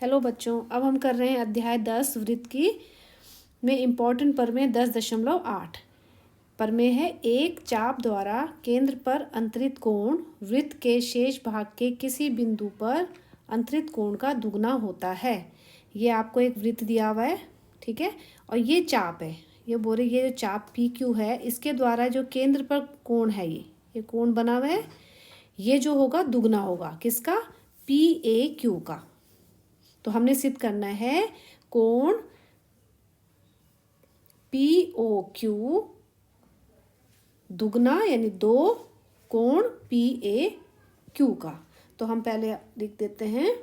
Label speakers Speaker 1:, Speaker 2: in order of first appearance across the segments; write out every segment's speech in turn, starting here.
Speaker 1: Hello बच्चों, अब हम कर रहे हैं अध्याय 10 वृत्त की में इम्पॉर्टेंट प्रमेय 10.8। प्रमेय है एक चाप द्वारा केंद्र पर अंतरित कोण वृत्त के शेष भाग के किसी बिंदु पर अंतरित कोण का दुगना होता है। ये आपको एक वृत्त दिया हुआ है, ठीक है, और ये चाप है। ये बोल रही ये जो चाप पी क्यू है इसके द्वारा जो केंद्र पर कोण है ये कोण बना हुआ है, ये जो होगा दुगना होगा किसका, पी ए क्यू का। तो हमने सिद्ध करना है कोण पी ओ क्यू दुगना यानी दो कोण पी ए क्यू का। तो हम पहले लिख देते हैं,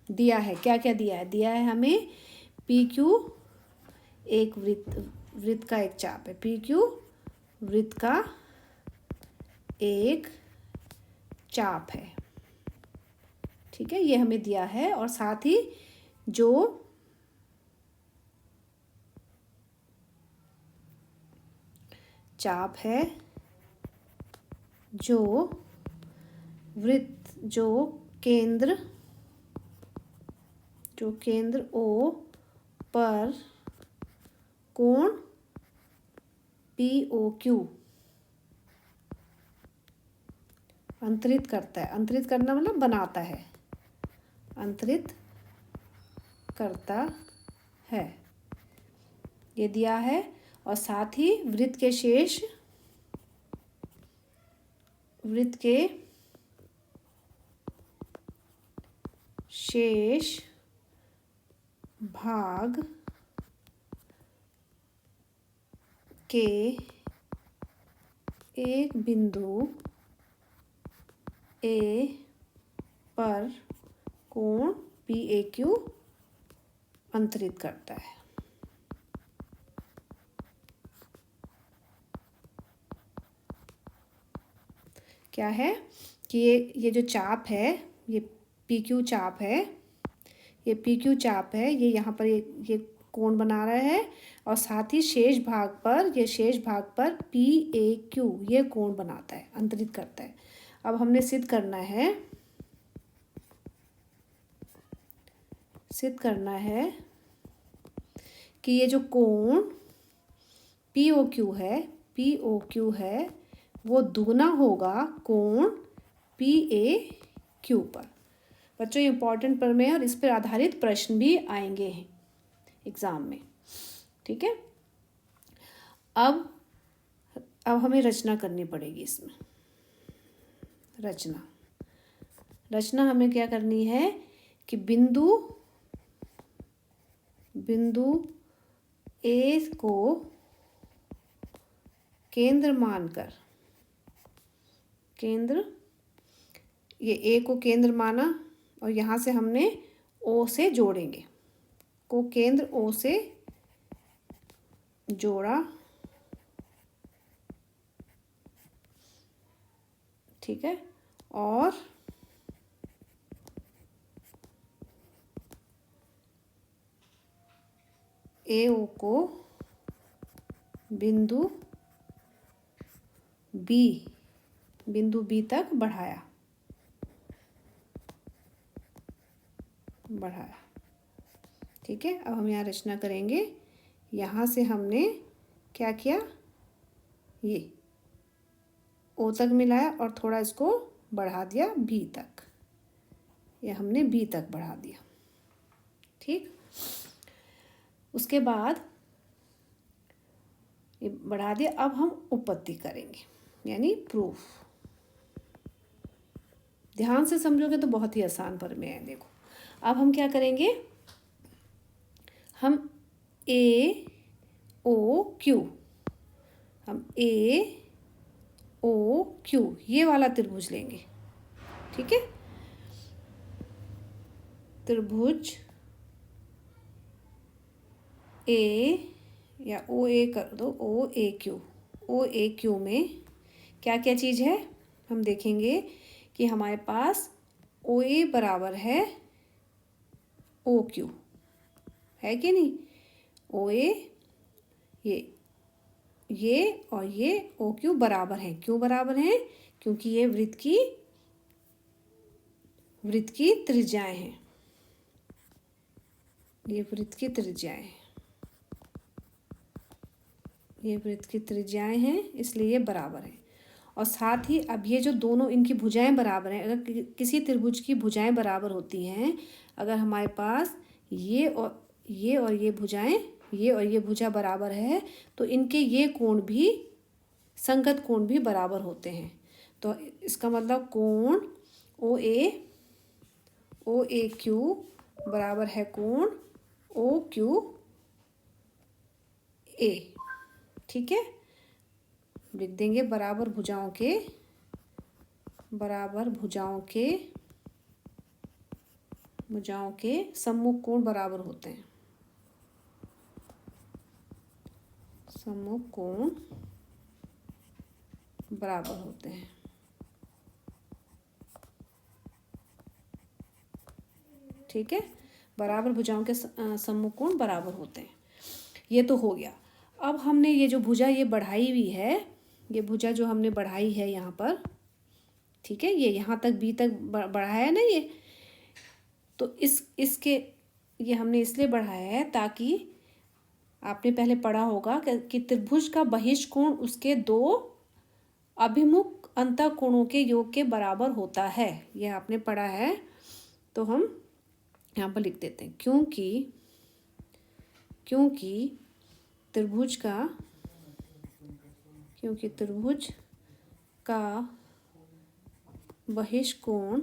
Speaker 1: दिया है क्या क्या दिया है हमें पी क्यू एक वृत्त का एक चाप है, पी क्यू वृत्त का एक चाप है, ठीक है, ये हमें दिया है। और साथ ही जो चाप है जो वृत्त जो केंद्र ओ पर कोण पी ओ क्यू अंतरित करता है। अंतरित करना मतलब बनाता है, अंतरित करता है, ये दिया है। और साथ ही वृत्त के शेष भाग के एक बिंदु ए पर कोण पी ए क्यू अंतरित करता है। क्या है कि ये जो चाप है ये पी क्यू चाप है, ये पी क्यू चाप है, ये यहाँ पर ये कोण बना रहा है। और साथ ही शेष भाग पर पी ए क्यू ये कोण बनाता है, अंतरित करता है। अब हमने सिद्ध करना है कि ये जो कोण पी ओ क्यू है वो दुगना होगा कोण पी ए क्यू पर। बच्चों ये इम्पॉर्टेंट प्रमेय है और इस पर आधारित प्रश्न भी आएंगे एग्जाम में, ठीक है। अब हमें रचना करनी पड़ेगी इसमें। रचना हमें क्या करनी है कि बिंदु ए को केंद्र मानकर, ये ए को केंद्र माना और यहाँ से हमने ओ से जोड़ेंगे, को केंद्र ओ से जोड़ा, ठीक है। और ए ओ को बिंदु बी तक बढ़ाया, ठीक है। अब हम यहाँ रचना करेंगे। यहाँ से हमने क्या किया, ये ओ तक मिलाया और थोड़ा इसको बढ़ा दिया बी तक, ये हमने बी तक बढ़ा दिया, ठीक। उसके बाद ये बढ़ा दिया। अब हम उपपत्ति करेंगे यानी प्रूफ। ध्यान से समझोगे तो बहुत ही आसान प्रमेय है। देखो अब हम क्या करेंगे, हम ए ओ क्यू ये वाला त्रिभुज लेंगे, ठीक है। त्रिभुज ए या ओ ए कर दो, ओ ए क्यू में क्या क्या चीज़ है हम देखेंगे कि हमारे पास ओ ए बराबर है ओ क्यू, है कि नहीं। ओ ए ये और ये ओ क्यू बराबर है। क्यों बराबर है, क्योंकि ये वृत्त की त्रिज्याएं हैं, ये वृत्त की त्रिज्याएं, ये वृत्त की त्रिज्याएं हैं, इसलिए ये बराबर है। और साथ ही अब ये जो दोनों इनकी भुजाएं बराबर हैं, अगर किसी त्रिभुज की भुजाएं बराबर होती हैं, अगर हमारे पास ये और ये भुजाएं, ये और ये भुजा बराबर है, तो इनके ये कोण भी, संगत कोण भी बराबर होते हैं। तो इसका मतलब कोण ओ ए क्यू बराबर है कोण ओ क्यू ए। ठीक है, लिख देंगे बराबर भुजाओं के सम्मुख कोण बराबर होते हैं, सम्मुख कोण बराबर होते हैं। ठीक है, बराबर भुजाओं के सम्मुख कोण बराबर होते हैं। ये तो हो गया। अब हमने ये जो भुजा ये बढ़ाई हुई है, ये भुजा जो हमने बढ़ाई है यहाँ पर, ठीक है, ये यहाँ तक बी तक बढ़ाया है ना ये, तो इसके ये हमने इसलिए बढ़ाया है ताकि आपने पहले पढ़ा होगा कि त्रिभुज का बहिष्कोण उसके दो अभिमुख अंतःकोणों के योग के बराबर होता है। यह आपने पढ़ा है, तो हम यहाँ पर लिख देते हैं क्योंकि त्रिभुज का बहिष्कोण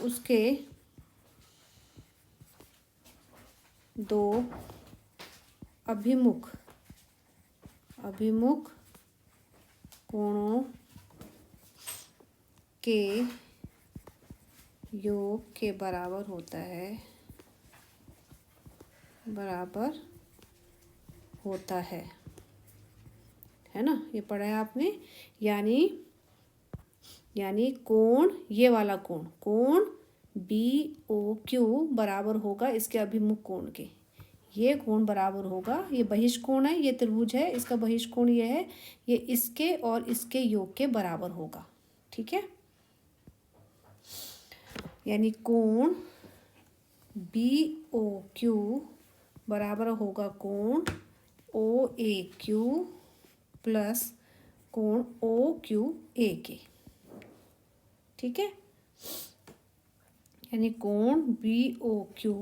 Speaker 1: उसके दो अभिमुख कोणों के योग के बराबर होता है, है ना, ये पढ़ा है आपने। यानी कोण, ये वाला कोण BOQ बराबर होगा इसके अभिमुख कोण के, ये कोण बराबर होगा, ये बहिष्कोण है, ये त्रिभुज है, इसका बहिष्कोण ये है, ये इसके और इसके योग के बराबर होगा। ठीक है, यानी कोण BOQ बराबर होगा कोण OAQ प्लस कोण OQA के। ठीक है, यानी कोण BOQ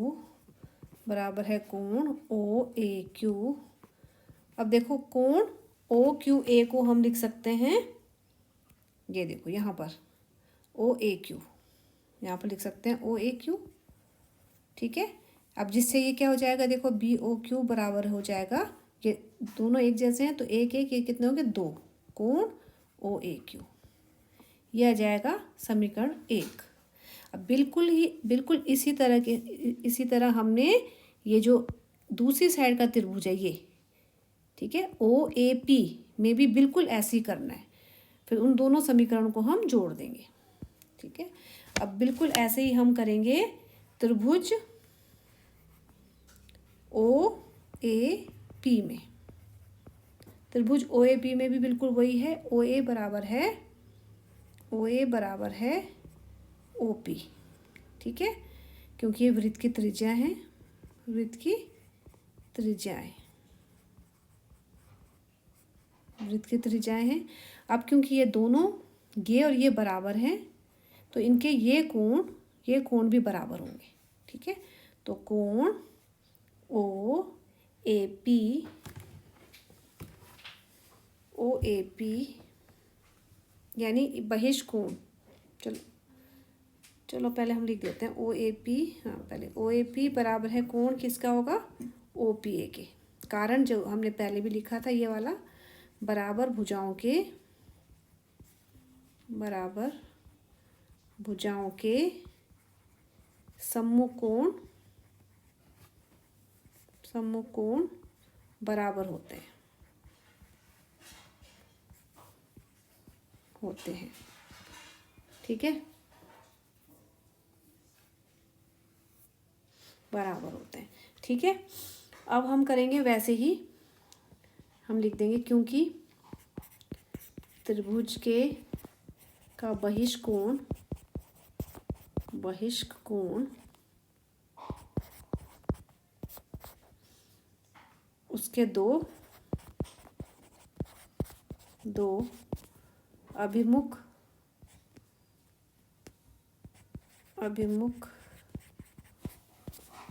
Speaker 1: बराबर है कोण OAQ। अब देखो कोण OQA को हम लिख सकते हैं, ये देखो यहाँ पर OAQ, यहाँ पर लिख सकते हैं OAQ। ठीक है, अब जिससे ये क्या हो जाएगा, देखो BOQ बराबर हो जाएगा, ये दोनों एक जैसे हैं तो एक एक, ये कितने होंगे, दो, कोण OAQ, यह आ जाएगा समीकरण 1। अब बिल्कुल इसी तरह हमने ये जो दूसरी साइड का त्रिभुज है ये, ठीक है, OAP में भी बिल्कुल ऐसे ही करना है, फिर उन दोनों समीकरणों को हम जोड़ देंगे। ठीक है, अब बिल्कुल ऐसे ही हम करेंगे त्रिभुज OAP में, त्रिभुज OAP में भी बिल्कुल वही है, OA बराबर है OP। ठीक है, क्योंकि ये वृत्त की त्रिज्या है, वृत्त की त्रिज्याएं हैं। अब क्योंकि ये दोनों, ये और ये बराबर हैं, तो इनके ये कोण भी बराबर होंगे। ठीक है, तो कोण OAP यानी बहिष्कोण, चलो पहले हम लिख देते हैं OAP। हाँ, पहले OAP बराबर है कोण किसका होगा, OPA के। कारण जो हमने पहले भी लिखा था ये वाला, बराबर भुजाओं के सम्मुख कोण बराबर होते हैं। ठीक है, बराबर होते हैं। ठीक है, अब हम करेंगे वैसे ही, हम लिख देंगे क्योंकि त्रिभुज का बहिष्कोण बहिष्क कोण उसके दो अभिमुख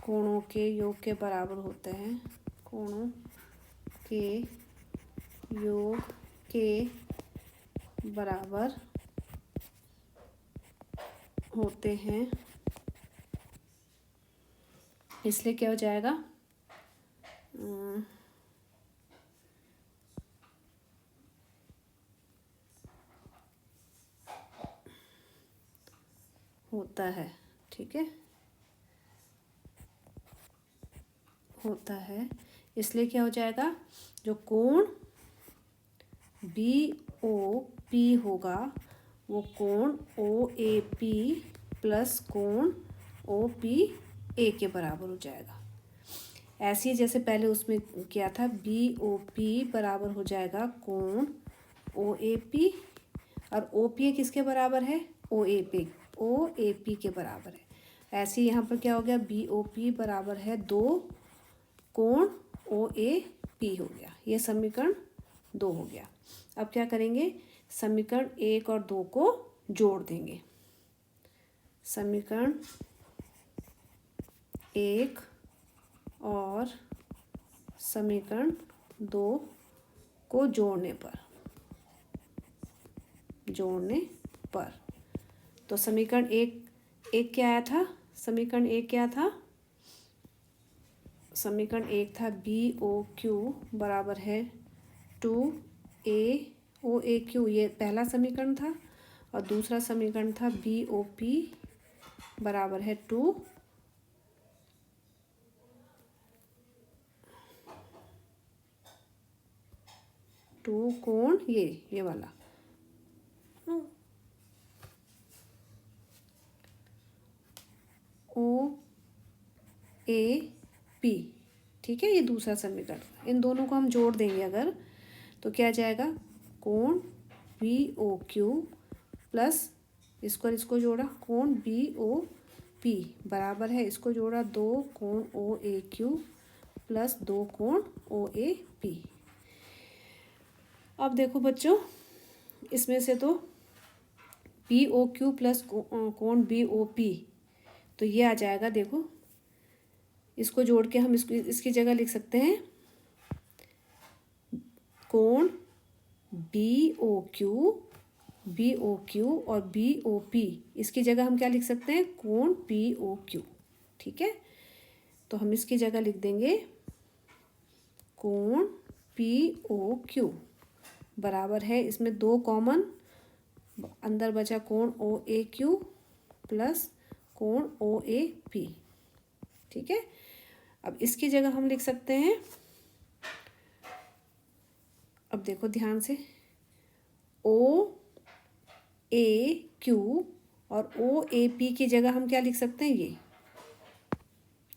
Speaker 1: कोणों के योग के बराबर होते हैं। कोणों के योग के बराबर होते हैं, इसलिए क्या हो जाएगा, होता है, ठीक है, होता है, इसलिए क्या हो जाएगा, जो कोण BOP होगा वो कोण OAP प्लस कोण OPA के बराबर हो जाएगा। ऐसे ही जैसे पहले उसमें किया था, BOP बराबर हो जाएगा कोण OAP, और OPA किसके बराबर है, OAP के बराबर है। ऐसे ही यहाँ पर क्या हो गया, BOP बराबर है 2 कोण OAP हो गया। ये समीकरण 2 हो गया। अब क्या करेंगे, समीकरण 1 और 2 को जोड़ देंगे। समीकरण 1 और समीकरण 2 को जोड़ने पर तो समीकरण एक क्या आया था, समीकरण 1 क्या था, समीकरण 1 था BOQ बराबर है 2AOAQ, ये पहला समीकरण था, और दूसरा समीकरण था BOP बराबर है 2 कोण ये वाला OAP, ठीक है, ये दूसरा समीकरण। इन दोनों को हम जोड़ देंगे अगर, तो क्या जाएगा, कोण BOQ प्लस इसको जोड़ा कोण BOP बराबर है, इसको जोड़ा 2 कोण OAQ प्लस 2 कोण OAP। अब देखो बच्चों, इसमें से तो BOQ प्लस कोण BOP, तो ये आ जाएगा, देखो इसको जोड़ के हम इसकी जगह लिख सकते हैं कोण BOQ और BOP, इसकी जगह हम क्या लिख सकते हैं, कोण POQ, ठीक है। तो हम इसकी जगह लिख देंगे कोण POQ बराबर है, इसमें 2 कॉमन, अंदर बचा कोण OAQ प्लस कोण OAP, ठीक है। अब इसकी जगह हम लिख सकते हैं, अब देखो ध्यान से, OAQ और OAP की जगह हम क्या लिख सकते हैं, ये,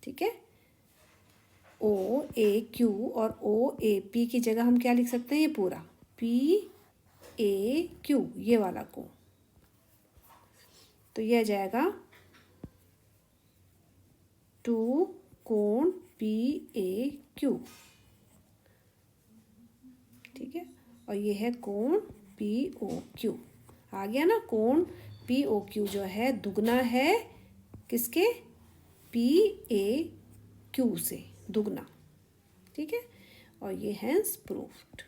Speaker 1: ठीक है, OAQ और OAP की जगह हम क्या लिख सकते हैं, ये पूरा PAQ, ये वाला कोण, तो यह जाएगा 2 कोण PAQ, ठीक है, और ये है कोण POQ। आ गया ना, कोण POQ जो है दुगना है किसके, PAQ से दुगना, ठीक है, और ये हैंस प्रूफ्ड।